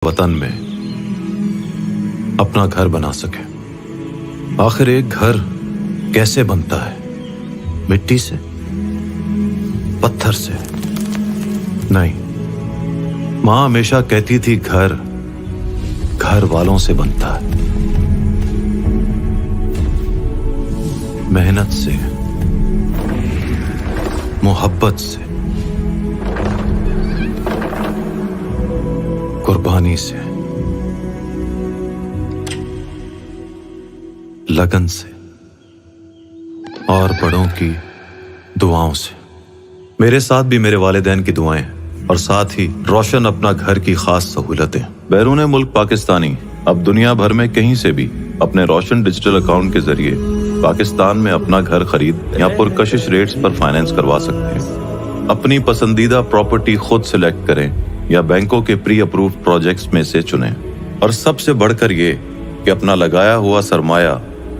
वतन में अपना घर बना सके। आखिर एक घर कैसे बनता है? मिट्टी से? पत्थर से? नहीं, माँ हमेशा कहती थी घर घर वालों से बनता है। मेहनत से, मोहब्बत से, कुर्बानी से, लगन से और बड़ों की दुआओं से। मेरे साथ भी मेरे वालिदैन की दुआएं और साथ ही रोशन अपना घर की खास सहूलतें। बैरून मुल्क पाकिस्तानी अब दुनिया भर में कहीं से भी अपने रोशन डिजिटल अकाउंट के जरिए पाकिस्तान में अपना घर खरीद या पुरकशिश रेट्स पर फाइनेंस करवा सकते हैं। अपनी पसंदीदा प्रॉपर्टी खुद सिलेक्ट करें या बैंकों के प्री अप्रूव्ड प्रोजेक्ट्स में से चुनें। और सबसे बढ़कर ये कि अपना लगाया हुआ सरमाया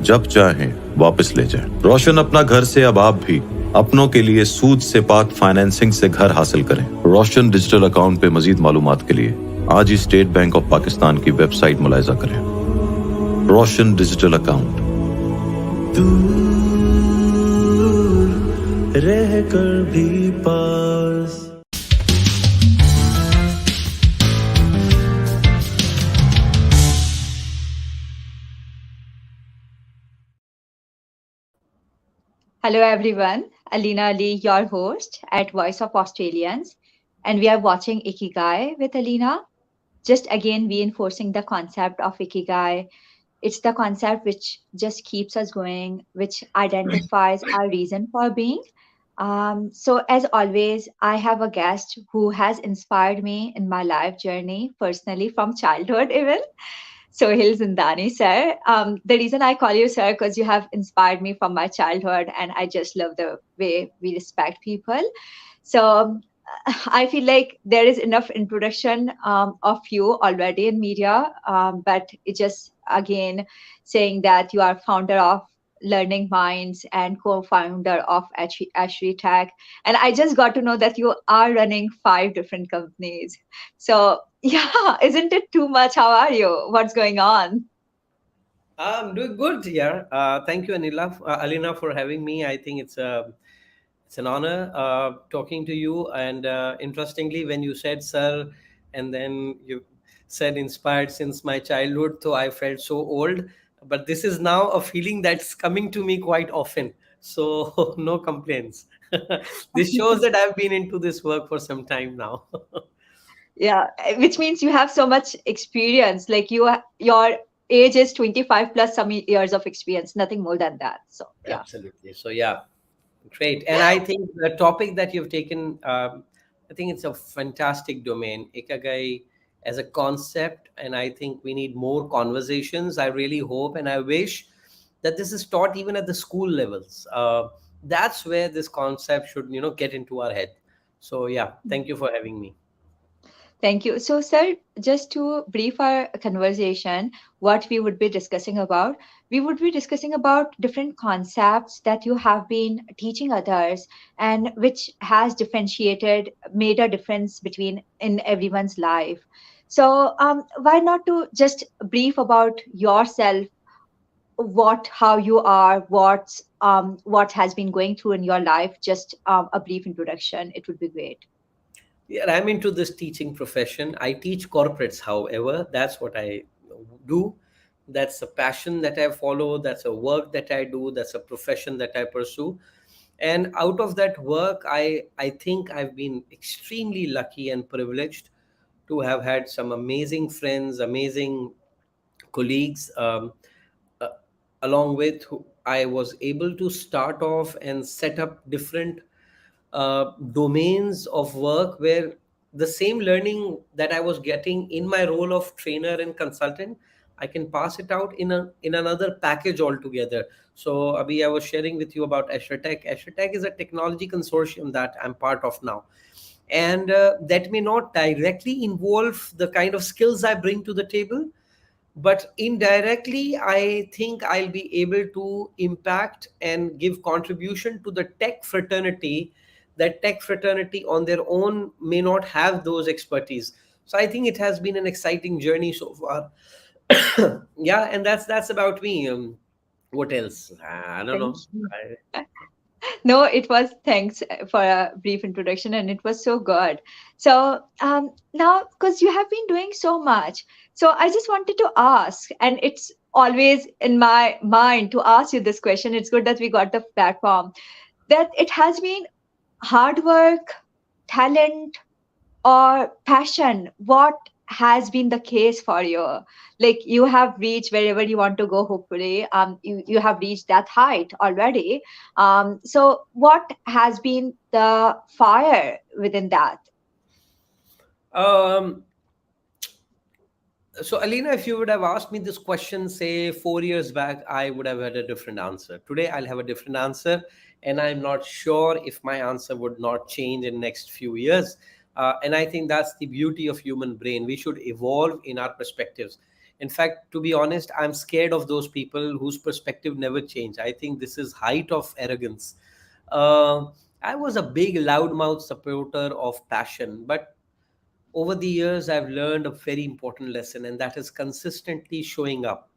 जब चाहें वापस ले जाएं। रोशन अपना घर से अब आप भी अपनों के लिए सूद से पाक फाइनेंसिंग से घर हासिल करें। रोशन डिजिटल अकाउंट पे मजीद मालूमात के लिए आज ही स्टेट बैंक ऑफ पाकिस्तान की वेबसाइट मुलाहिजा करें। रोशन डिजिटल अकाउंट। दूर रह कर भी पास। Hello everyone, Alina Ali, your host at Voice of Australians, and we are watching IKIGAI with Alina. Just again reinforcing the concept of IKIGAI. It's the concept which just keeps us going, which identifies our reason for being. So as always, I have a guest who has inspired me in my life journey personally from childhood even. Sohail Zindani, sir. The reason I call you sir because you have inspired me from my childhood, and I just love the way we respect people. So I feel like there is enough introduction of you already in media, but it just again saying that you are founder of Learning Minds and co-founder of Ashri Tech, and I just got to know that you are running 5 different companies. So yeah, isn't it too much? How are you? What's going on? I'm doing good. Yeah. Thank you, Alina, for having me. I think it's an honor talking to you. And interestingly, when you said "sir," and then you said "inspired since my childhood," so I felt so old. But this is now a feeling that's coming to me quite often. So no complaints. This shows that I've been into this work for some time now. Yeah, which means you have so much experience. Like your age is 25 plus some years of experience, nothing more than that. So yeah. Absolutely. So yeah, great. And I think the topic that you've taken, I think it's a fantastic domain, Ikagai as a concept. And I think we need more conversations. I really hope and I wish that this is taught even at the school levels. That's where this concept should, get into our head. So yeah, thank you for having me. Thank you. So, sir, just to brief our conversation, what we would be discussing about different concepts that you have been teaching others and which has differentiated, made a difference between in everyone's life. So, why not to just brief about yourself, how you are, what has been going through in your life, just a brief introduction. It would be great. Yeah, I'm into this teaching profession. I teach corporates, however, that's what I do. That's a passion that I follow. That's a work that I do. That's a profession that I pursue. And out of that work, I think I've been extremely lucky and privileged to have had some amazing friends, amazing colleagues, uh, along with who I was able to start off and set up different domains of work where the same learning that I was getting in my role of trainer and consultant, I can pass it out in another package altogether. So Abhi, I was sharing with you about AssureTech. AssureTech is a technology consortium that I'm part of now, and that may not directly involve the kind of skills I bring to the table, but indirectly I think I'll be able to impact and give contribution to the tech fraternity. That tech fraternity on their own may not have those expertise. So I think it has been an exciting journey so far. Yeah, and that's about me. What else? I don't Thank know. you. I, No, it was thanks for a brief introduction, and it was so good. So now, because you have been doing so much, so I just wanted to ask, and it's always in my mind to ask you this question. It's good that we got the platform. That it has been hard work, talent, or passion, what has been the case for you? Like, you have reached wherever you want to go, hopefully. You have reached that height already. So what has been the fire within that? um, so Alina, if you would have asked me this question, say 4 years back, I would have had a different answer. Today, I'll have a different answer, and I'm not sure if my answer would not change in next few years. And I think that's the beauty of human brain. We should evolve in our perspectives. In fact, to be honest, I'm scared of those people whose perspective never change. I think this is height of arrogance. Uh, I was a big loudmouth supporter of passion, but over the years I've learned a very important lesson, and that is consistently showing up.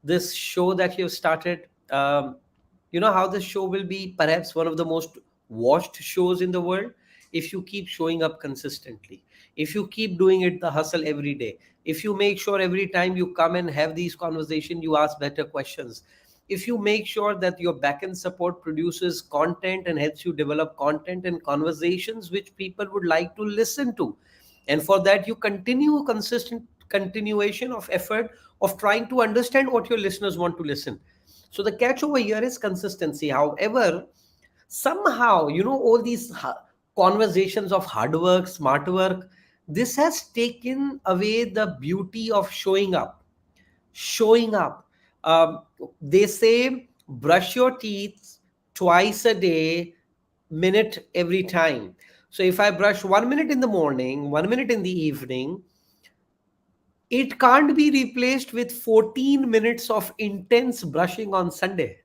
This show that you've started, you know how this show will be perhaps one of the most watched shows in the world if you keep showing up consistently, if you keep doing it, the hustle every day, if you make sure every time you come and have these conversations you ask better questions, if you make sure that your backend support produces content and helps you develop content and conversations which people would like to listen to, and for that you continue consistent continuation of effort of trying to understand what your listeners want to listen. So the catch over here is consistency. However, somehow, all these conversations of hard work, smart work, this has taken away the beauty of showing up. um, they say brush your teeth twice a day, minute every time. So if I brush 1 minute in the morning, 1 minute in the evening, it can't be replaced with 14 minutes of intense brushing on Sunday.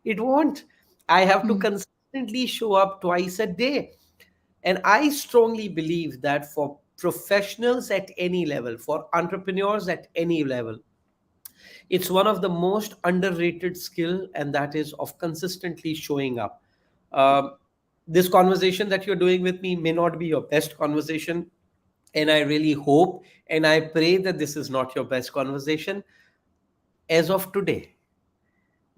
It won't. I have to Hmm. consistently show up twice a day. And I strongly believe that for professionals at any level, for entrepreneurs at any level, it's one of the most underrated skill, and that is of consistently showing up. Um, this conversation that you're doing with me may not be your best conversation, and I really hope and I pray that this is not your best conversation as of today,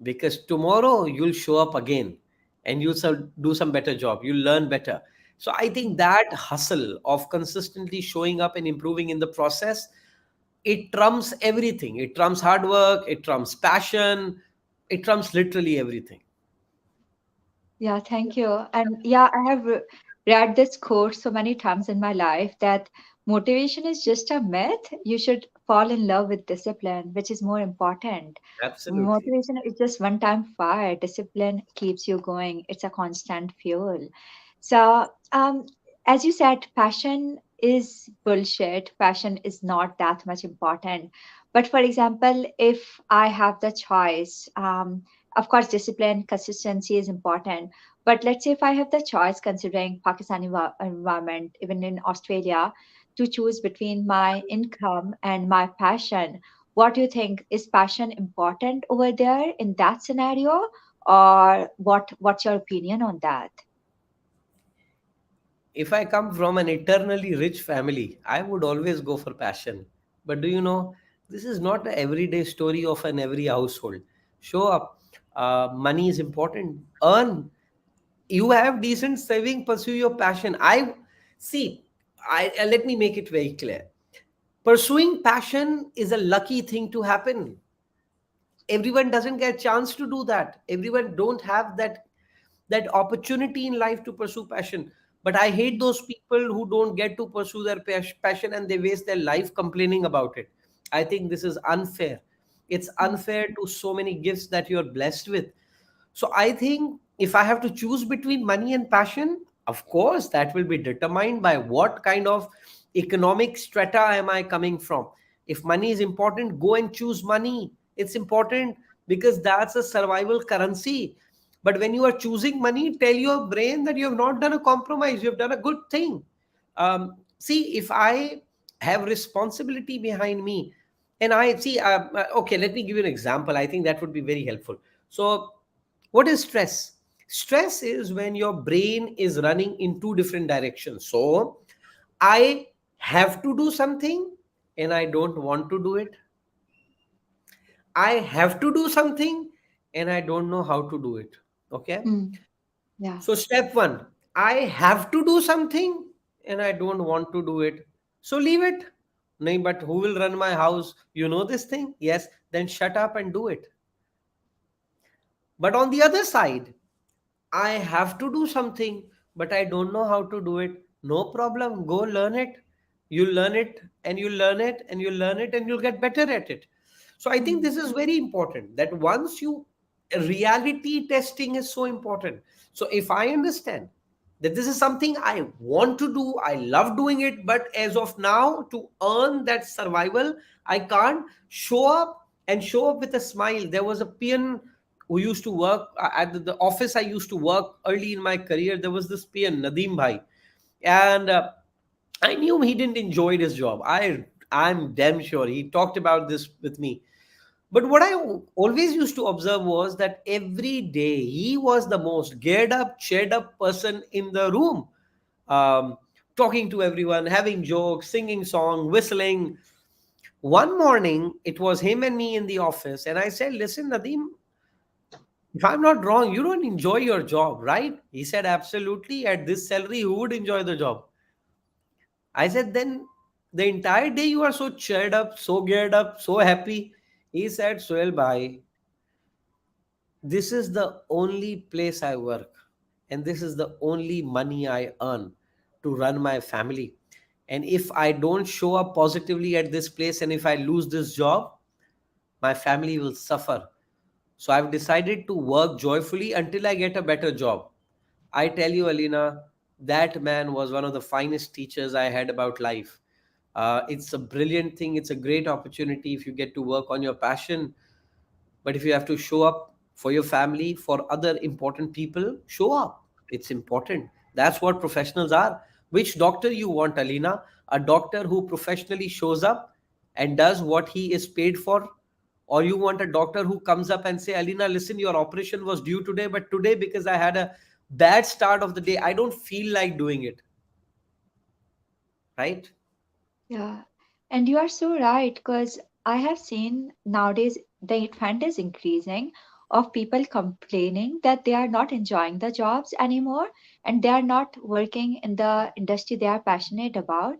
because tomorrow you'll show up again and do some better job, you'll learn better. So I think that hustle of consistently showing up and improving in the process, it trumps everything. It trumps hard work, it trumps passion, it trumps literally everything. Yeah, thank you. And yeah, I have read this quote so many times in my life that motivation is just a myth. You should fall in love with discipline, which is more important. Absolutely. Motivation is just one time fire. Discipline keeps you going. It's a constant fuel. So, as you said, passion is bullshit. Passion is not that much important. But for example, if I have the choice, of course, discipline, consistency is important. But let's say if I have the choice, considering Pakistani environment, even in Australia, to choose between my income and my passion, what do you think? Is passion important over there in that scenario, or what's your opinion on that? If I come from an eternally rich family, I would always go for passion. But do you know, this is not an everyday story of an every household. Show up. Money is important. Earn. You have decent saving. Pursue your passion. I see. Let me make it very clear. Pursuing passion is a lucky thing to happen. Everyone doesn't get a chance to do that. Everyone don't have that opportunity in life to pursue passion. But I hate those people who don't get to pursue their passion and they waste their life complaining about it. I think this is unfair. It's unfair to so many gifts that you're blessed with. So I think if I have to choose between money and passion, of course, that will be determined by what kind of economic strata am I coming from. If money is important, go and choose money. It's important because that's a survival currency. But when you are choosing money, tell your brain that you have not done a compromise, you have done a good thing. See, if I have responsibility behind me, and I see, okay, let me give you an example. I think that would be very helpful. So, what is stress? Stress is when your brain is running in two different directions. So, I have to do something and I don't want to do it. I have to do something and I don't know how to do it. Okay. Mm. Yeah. So, step one, I have to do something and I don't want to do it. So, leave it. No, but who will run my house? You know this thing? Yes. Then shut up and do it. But on the other side, I have to do something, but I don't know how to do it. No problem. Go learn it. You learn it and you learn it and you learn it and you'll get better at it. So I think Mm. this is very important that once you reality testing is so important. So if I understand that this is something I want to do, I love doing it, but as of now, to earn that survival, I can't show up with a smile. There was a peon who used to work at the office I used to work early in my career. There was this peon, Nadeem Bhai, and I knew he didn't enjoy his job. I'm damn sure he talked about this with me. But what I always used to observe was that every day he was the most geared up, cheered up person in the room, um, talking to everyone, having jokes, singing song, whistling. One morning, it was him and me in the office, and I said, "Listen, Nadeem, if I'm not wrong, you don't enjoy your job, right?" He said, "Absolutely. At this salary, who would enjoy the job?" I said, "Then the entire day you are so cheered up, so geared up, so happy." He said, "Sohail bhai, this is the only place I work, and this is the only money I earn to run my family. And if I don't show up positively at this place, and if I lose this job, my family will suffer. So I've decided to work joyfully until I get a better job." I tell you, Alina, that man was one of the finest teachers I had about life. It's a brilliant thing. It's a great opportunity if you get to work on your passion. But if you have to show up for your family, for other important people, show up. It's important. That's what professionals are. Which doctor you want, Alina? A doctor who professionally shows up and does what he is paid for? Or you want a doctor who comes up and say, "Alina, listen, your operation was due today, but today because I had a bad start of the day, I don't feel like doing it." Right? Yeah, and you are so right because I have seen nowadays the trend is increasing of people complaining that they are not enjoying the jobs anymore and they are not working in the industry they are passionate about.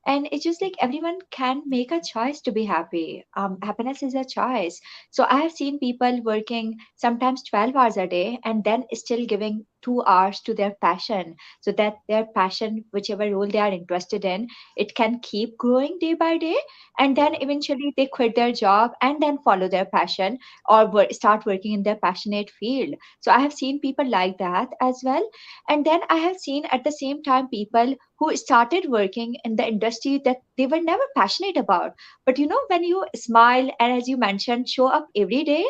And it's just like everyone can make a choice to be happy. Happiness is a choice. So I have seen people working sometimes 12 hours a day and then still giving 2 hours to their passion so that their passion, whichever role they are interested in, it can keep growing day by day, and then eventually they quit their job and then follow their passion or start working in their passionate field. So I have seen people like that as well. And then I have seen at the same time people who started working in the industry that they were never passionate about, but when you smile and, as you mentioned, show up every day,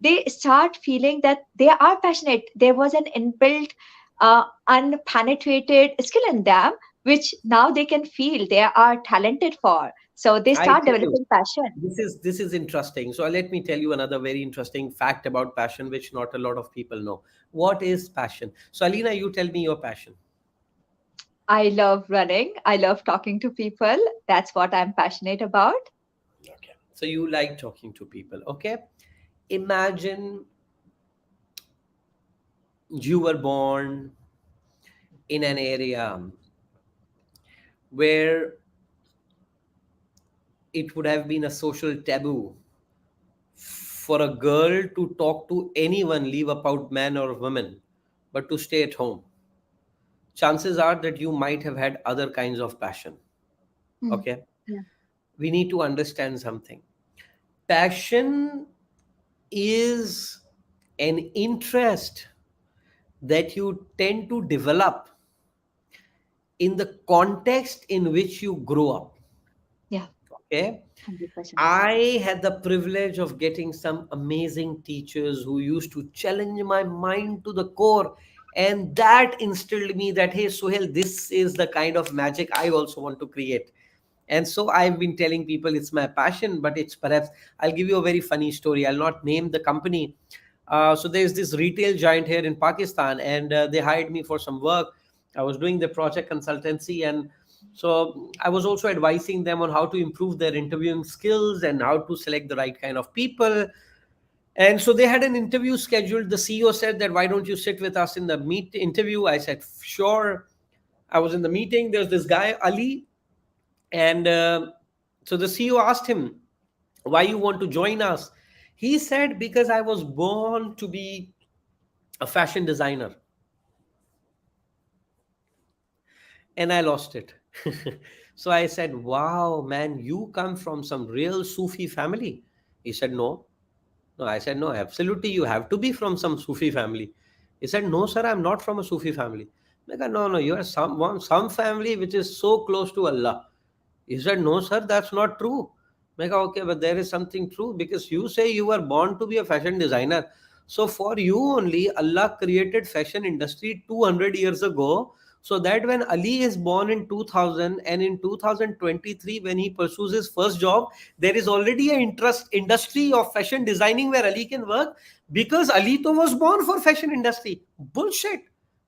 they start feeling that they are passionate. There was an inbuilt unpenetrated skill in them, which now they can feel they are talented for. So they I start tell you, developing passion. this is interesting. So let me tell you another very interesting fact about passion, which not a lot of people know. What is passion? So Alina, you tell me your passion. I love running. I love talking to people. That's what I'm passionate about. Okay. So you like talking to people. Okay. Imagine you were born in an area where it would have been a social taboo for a girl to talk to anyone, leave about man or woman, but to stay at home. Chances are that you might have had other kinds of passion. Mm. Okay. Yeah. We need to understand something. Passion is an interest that you tend to develop in the context in which you grow up. Yeah. Okay. 100%. I had the privilege of getting some amazing teachers who used to challenge my mind to the core. And that instilled me that, hey Suhail, this is the kind of magic I also want to create. And so I've been telling people it's my passion, but it's perhaps, I'll give you a very funny story. I'll not name the company. So there's this retail giant here in Pakistan, and they hired me for some work. I was doing the project consultancy, and so I was also advising them on how to improve their interviewing skills and how to select the right kind of people. And so they had an interview scheduled. The CEO said that, why don't you sit with us in the meet interview? I said, sure. I was in the meeting. There's this guy, Ali. And so the CEO asked him, why you want to join us? He said, because I was born to be a fashion designer and I lost it. So I said, wow, man, you come from some real Sufi family. He said, no. No, I said, no, absolutely. You have to be from some Sufi family. He said, no, sir, I'm not from a Sufi family. I said, no, no, you are some family which is so close to Allah. He said, no, sir, that's not true. I said, okay, but there is something true, because you say you were born to be a fashion designer. So for you only, Allah created fashion industry 200 years ago, so that when Ali is born in 2000 and in 2023, when he pursues his first job, there is already an interest industry of fashion designing where Ali can work, because Ali to was born for fashion industry. Bullshit.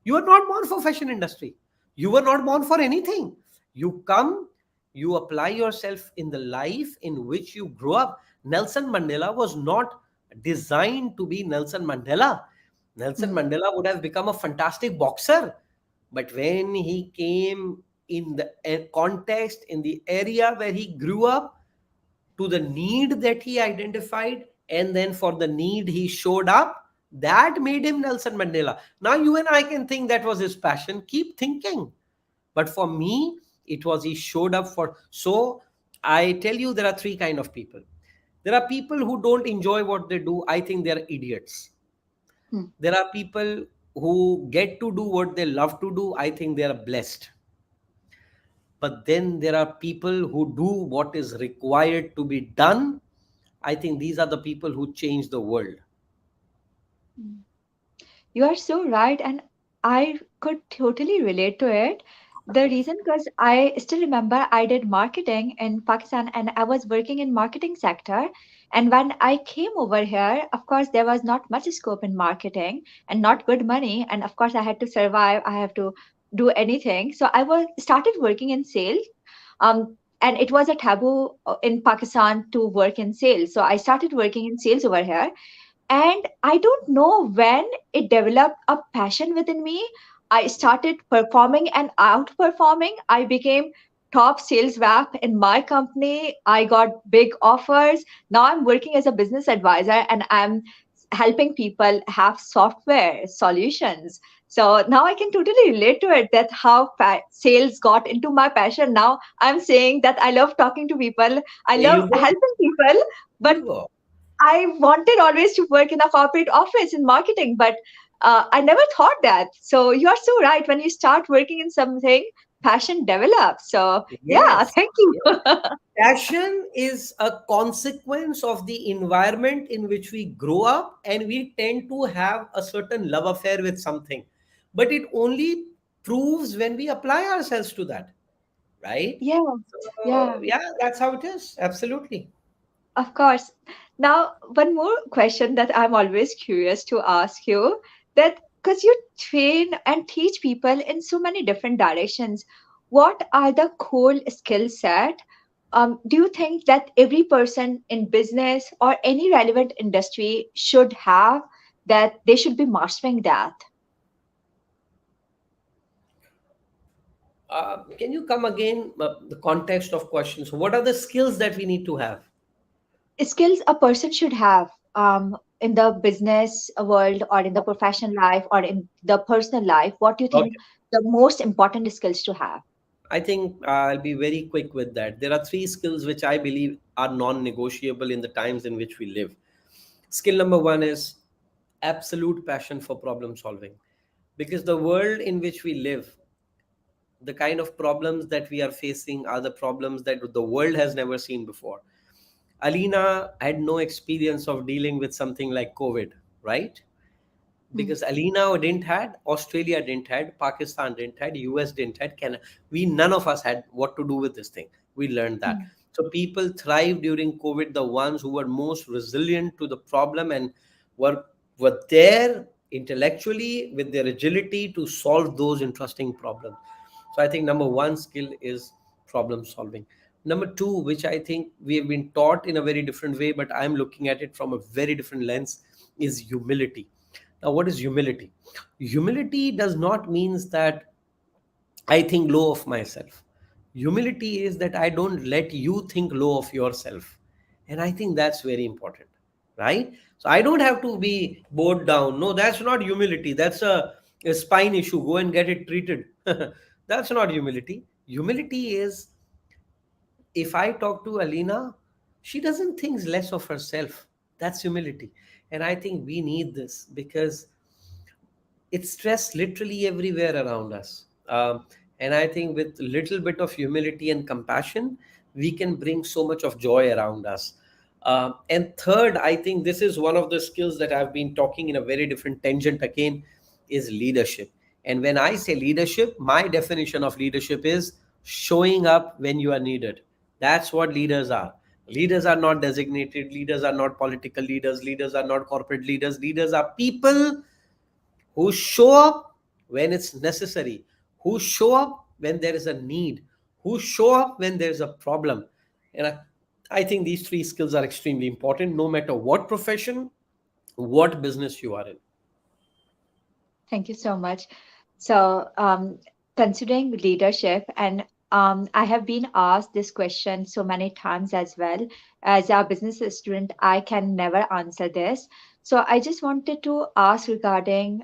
You are not born for fashion industry. You were not born for anything. You come, you apply yourself in the life in which you grow up. Nelson Mandela was not designed to be Nelson Mandela. Nelson Hmm. Mandela would have become a fantastic boxer, but when he came in the context, in the area where he grew up, to the need that he identified, and then for the need he showed up, that made him Nelson Mandela. Now you and I can think that was his passion. Keep thinking. But for me, it was he showed up for. So I tell you, there are three kind of people. There are people who don't enjoy what they do. I think they're idiots. Hmm. There are people who get to do what they love to do. I think they are blessed. But then there are people who do what is required to be done. I think these are the people who change the world. Hmm. You are so right, and I could totally relate to it. The reason, because I still remember I did marketing in Pakistan and I was working in marketing sector. And when I came over here, of course, there was not much scope in marketing and not good money. And of course, I had to survive. I have to do anything. So I was started working in sales. And it was a taboo in Pakistan to work in sales. So I started working in sales over here, and I don't know when it developed a passion within me. I started performing and outperforming. I became top sales rep in my company. I got big offers. Now I'm working as a business advisor and I'm helping people have software solutions. So now I can totally relate to it, that how sales got into my passion. Now I'm saying that I love talking to people. I There love you go. helping people, There but you go. I wanted always to work in a corporate office in marketing, but I never thought that. So you are so right. When you start working in something, passion develops. So yeah, Yes. thank you. Yes. Passion is a consequence of the environment in which we grow up, and we tend to have a certain love affair with something. But it only proves when we apply ourselves to that, right? Yeah, So, yeah, yeah, that's how it is. Absolutely. of course. Now, one more question that I'm always curious to ask you, that because you train and teach people in so many different directions, what are the core skill set do you think that every person in business or any relevant industry should have, that they should be mastering that? Can you come again? The context of questions. What are the skills that we need to have? Skills a person should have in the business world or in the professional life or in the personal life. What do you think Okay. the most important skills to have? I think I'll be very quick with that. There are three skills which I believe are non negotiable in the times in which we live. Skill number one is absolute passion for problem solving. Because the world in which we live, the kind of problems that we are facing are the problems that the world has never seen before. Alina had no experience of dealing with something like COVID, right? Mm, because Alina didn't had, Australia didn't had, Pakistan didn't had, US didn't had, Canada. We none of us had what to do with this thing. We learned that. mm, So people thrived during COVID. The ones who were most resilient to the problem and were there intellectually with their agility to solve those interesting problems. So I think number one skill is problem solving. Number two, which I think we have been taught in a very different way, but I'm looking at it from a very different lens, is humility. Now, what is humility? Humility does not means that I think low of myself. Humility is that I don't let you think low of yourself. And I think that's very important, right? So I don't have to be bowed down. No, that's not humility. That's a spine issue. Go and get it treated. That's not humility. Humility is, if I talk to Alina, she doesn't think less of herself. That's humility. And I think we need this because it's stress literally everywhere around us. And I think with little bit of humility and compassion, we can bring so much of joy around us. And third, I think this is one of the skills that I've been talking in a very different tangent again, is leadership. And when I say leadership, my definition of leadership is showing up when you are needed. That's what leaders are. Leaders are not designated, leaders are not political leaders, leaders are not corporate leaders. Leaders are people who show up when it's necessary, who show up when there is a need, who show up when there's a problem. And I think these three skills are extremely important no matter what profession, what business you are in. thank you so much. So, considering leadership, and I have been asked this question so many times as well. As a business student, I can never answer this. So, I just wanted to ask regarding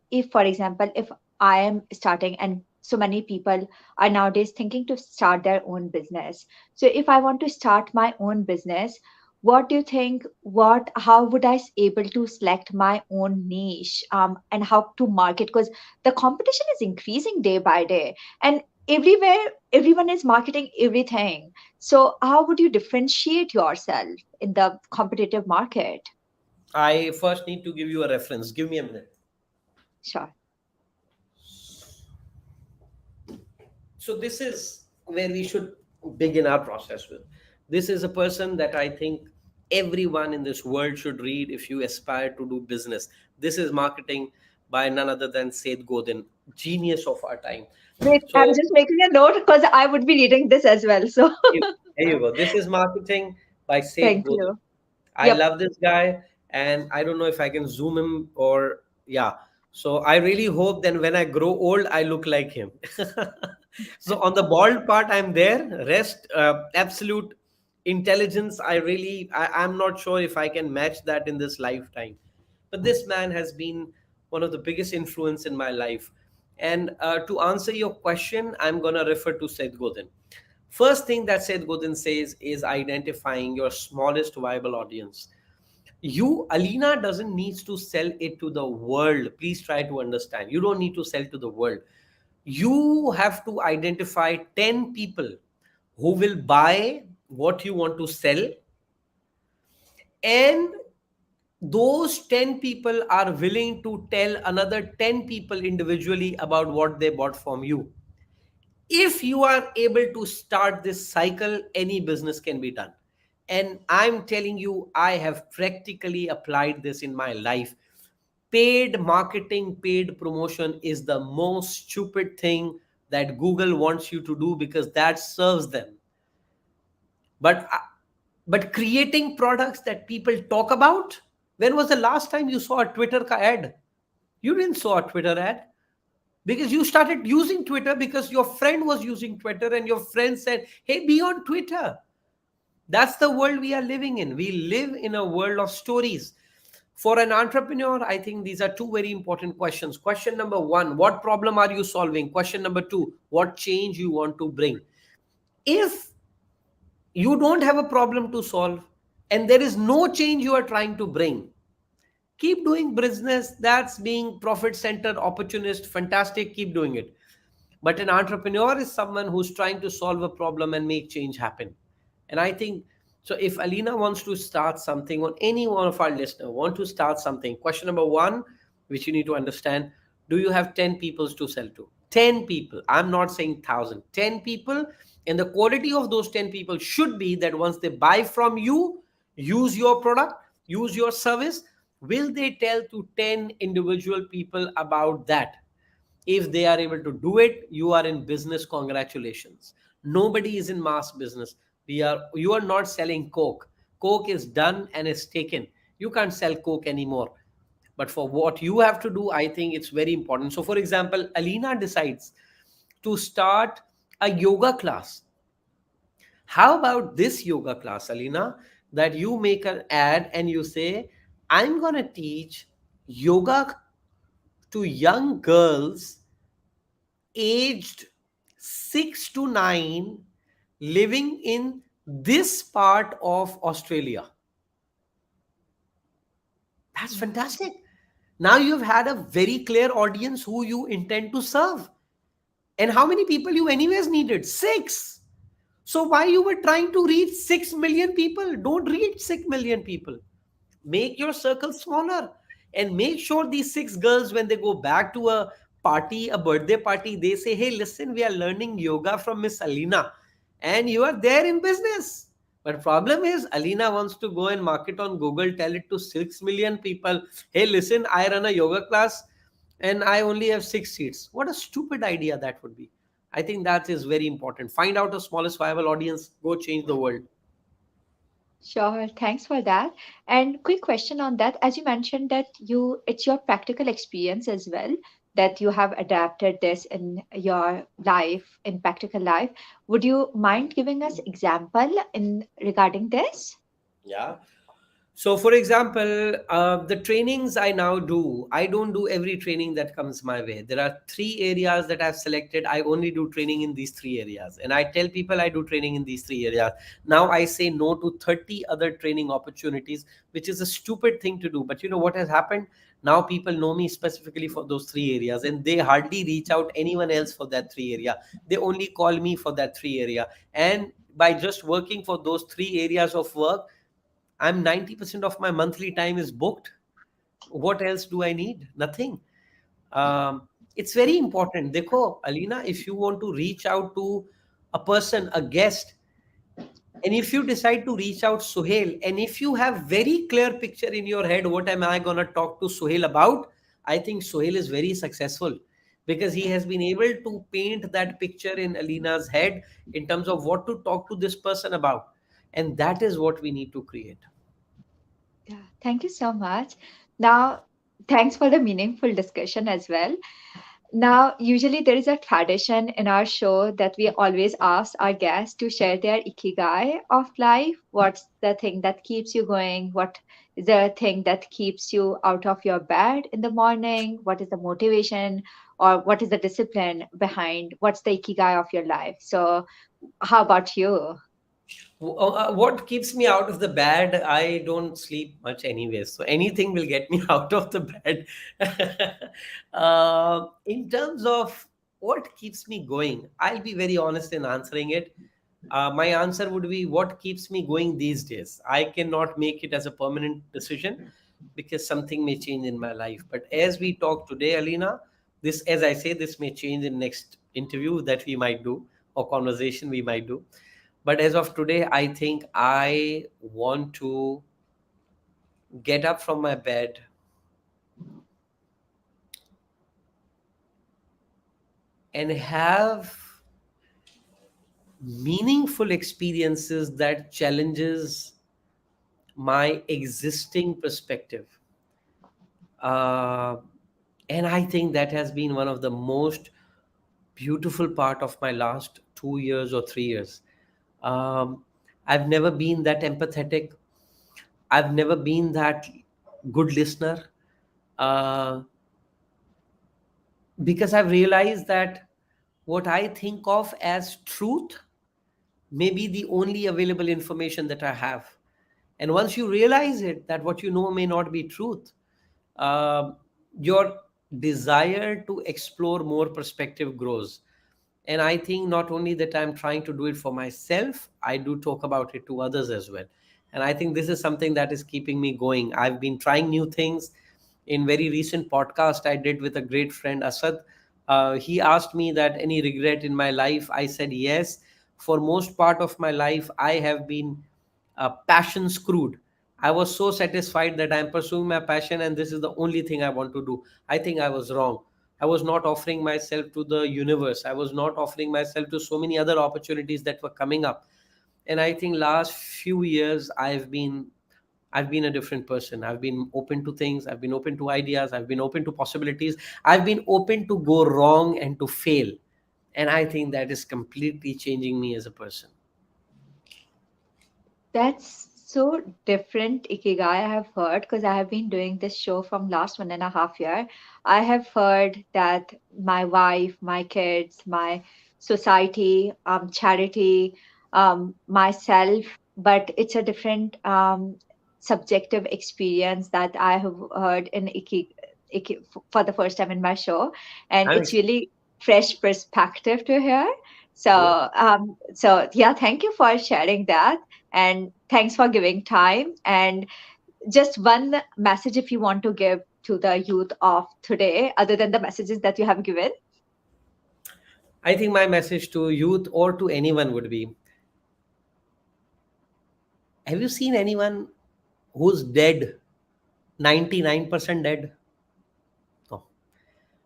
if, for example, if I am starting, and so many people are nowadays thinking to start their own business. So, if I want to start my own business, what do you think, what how would able to select my own niche, and how to market, because the competition is increasing day by day, and everywhere everyone is marketing everything. So how would you differentiate yourself in the competitive market? I first need to give you a reference. Give me a minute. Sure. So this is where we should begin our process with. This is a person that I think everyone in this world should read if you aspire to do business. This is marketing by none other than Seth Godin, genius of our time. Wait, I'm So just making a note because I would be reading this as well, so here you go. This is marketing by Seth thank Godin. you. I Yep. love this guy, and I don't know if I can zoom him or yeah. So I really hope then when I grow old, I look like him. So on the bald part, I'm there. Rest, absolute intelligence. I'm not sure if I can match that in this lifetime. But this man has been one of the biggest influence in my life. And to answer your question, I'm gonna refer to Seth Godin. First thing that Seth Godin says is identifying your smallest viable audience. You, Alina, doesn't need to sell it to the world. Please try to understand. You don't need to sell to the world. You have to identify 10 people who will buy what you want to sell, and those 10 people are willing to tell another 10 people individually about what they bought from you. If you are able to start this cycle, any business can be done. And I'm telling you, I have practically applied this in my life. Paid marketing, paid promotion is the most stupid thing that Google wants you to do because that serves them. But uh, but creating products that people talk about, when was the last time you saw a Twitter ad? You didn't saw a Twitter ad because you started using Twitter because your friend was using Twitter and your friend said, hey, be on Twitter. That's the world we are living in. We live in a world of stories. For an entrepreneur, I think these are two very important questions. Question number one, what problem are you solving? Question number two, what change you want to bring? If you don't have a problem to solve and there is no change you are trying to bring, keep doing business. That's being profit center opportunist, fantastic, keep doing it. But an entrepreneur is someone who's trying to solve a problem and make change happen. And I think so. If Alina wants to start something, or any one of our listeners want to start something, question number one, which you need to understand. Do you have 10 people to sell to? 10 people. I'm not saying 1,000. 10 people. And the quality of those 10 people should be that once they buy from you, use your product, use your service, will they tell to 10 individual people about that? If they are able to do it, you are in business. Congratulations. Nobody is in mass business. You are not selling coke. Coke is done and is taken. You can't sell coke anymore. But for what you have to do, I think it's very important. So for example, Alina decides to start a yoga class. How about this yoga class, Alina, that you make an ad and you say, I'm going to teach yoga to young girls aged 6 to 9 living in this part of Australia. That's Yes. fantastic. Now you've had a very clear audience who you intend to serve. And how many people you anyways needed? 6. So why you were trying to reach 6 million people? Don't reach 6 million people. Make your circle smaller and make sure these 6 girls, when they go back to a party, a birthday party, they say, hey, listen, we are learning yoga from Miss Alina, and you are there in business. But problem is, Alina wants to go and market on Google, tell it to 6 million people, hey, listen, I run a yoga class and I only have 6 seats. What a stupid idea that would be. I think that is very important. Find out the smallest viable audience, go change the world. Sure, thanks for that. And quick question on that, as you mentioned that it's your practical experience as well that you have adapted this in your life, in practical life. Would you mind giving us example in regarding this? Yeah. So, for example, the trainings I now do, I don't do every training that comes my way. There are 3 areas that I've selected. I only do training in these 3 areas. And I tell people I do training in these 3 areas. Now I say no to 30 other training opportunities, which is a stupid thing to do. But you know what has happened? Now people know me specifically for those 3 areas, and they hardly reach out anyone else for that 3 area. They only call me for that 3 area. And by just working for those 3 areas of work, I'm 90% of my monthly time is booked. What else do I need? Nothing. It's very important. Dekho, Alina, if you want to reach out to a person, a guest, and if you decide to reach out Suhail, and if you have very clear picture in your head, what am I going to talk to Suhail about? I think Suhail is very successful because he has been able to paint that picture in Alina's head in terms of what to talk to this person about. And that is what we need to create. Yeah, thank you so much. Now, thanks for the meaningful discussion as well. Now, usually there is a tradition in our show that we always ask our guests to share their ikigai of life. What's the thing that keeps you going? What is the thing that keeps you out of your bed in the morning? What is the motivation or what is the discipline behind what's the ikigai of your life? So, how about you? What keeps me out of the bed? I don't sleep much anyway, so anything will get me out of the bed. In terms of what keeps me going, I'll be very honest in answering it. My answer would be what keeps me going these days. I cannot make it as a permanent decision because something may change in my life. But as we talk today, Alina, this, as I say, this may change in next interview that we might do or conversation we might do. But as of today, I think I want to get up from my bed and have meaningful experiences that challenges my existing perspective. Uh, and I think that has been one of the most beautiful part of my last 2 years or 3 years. Um, I've never been that empathetic. I've never been that good listener. Uh, because I've realized that what I think of as truth may be the only available information that I have. And once you realize it, that what you know may not be truth, um, your desire to explore more perspective grows. And I think not only that I'm trying to do it for myself, I do talk about it to others as well. And I think this is something that is keeping me going. I've been trying new things. In very recent podcast I did with a great friend Asad, he asked me that any regret in my life. I said yes. For most part of my life, I have been passion screwed. I was so satisfied that I'm pursuing my passion and this is the only thing I want to do. I think I was wrong. I was not offering myself to the universe. I was not offering myself to so many other opportunities that were coming up. And I think last few years I've been a different person. I've been open to things. I've been open to ideas. I've been open to possibilities. I've been open to go wrong and to fail. And I think that is completely changing me as a person. That's so different, Ikigai, I have heard, because I have been doing this show from last 1.5 year. I have heard that my wife, my kids, my society, charity, myself, but it's a different subjective experience that I have heard in for the first time in my show, and I'm it's really fresh perspective to hear. yeah. So yeah, thank you for sharing that, and thanks for giving time. And just one message if you want to give to the youth of today, other than the messages that you have given. I think my message to youth or to anyone would be, have you seen anyone who's dead, 99% dead? No.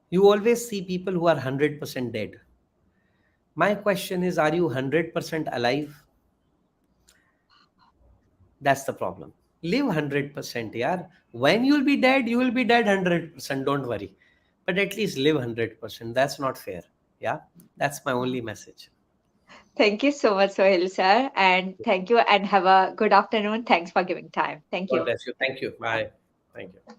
You always see people who are 100% dead. My question is, are you 100% alive? That's the problem. Live 100%, yeah. When you'll be dead, you will be dead 100%. Don't worry. But at least live 100%. That's not fair. Yeah. That's my only message. Thank you so much, Sohail sir, and thank you, and have a good afternoon. Thank you for giving time. Thank God you. bless you. Thank you. Bye. Thank you.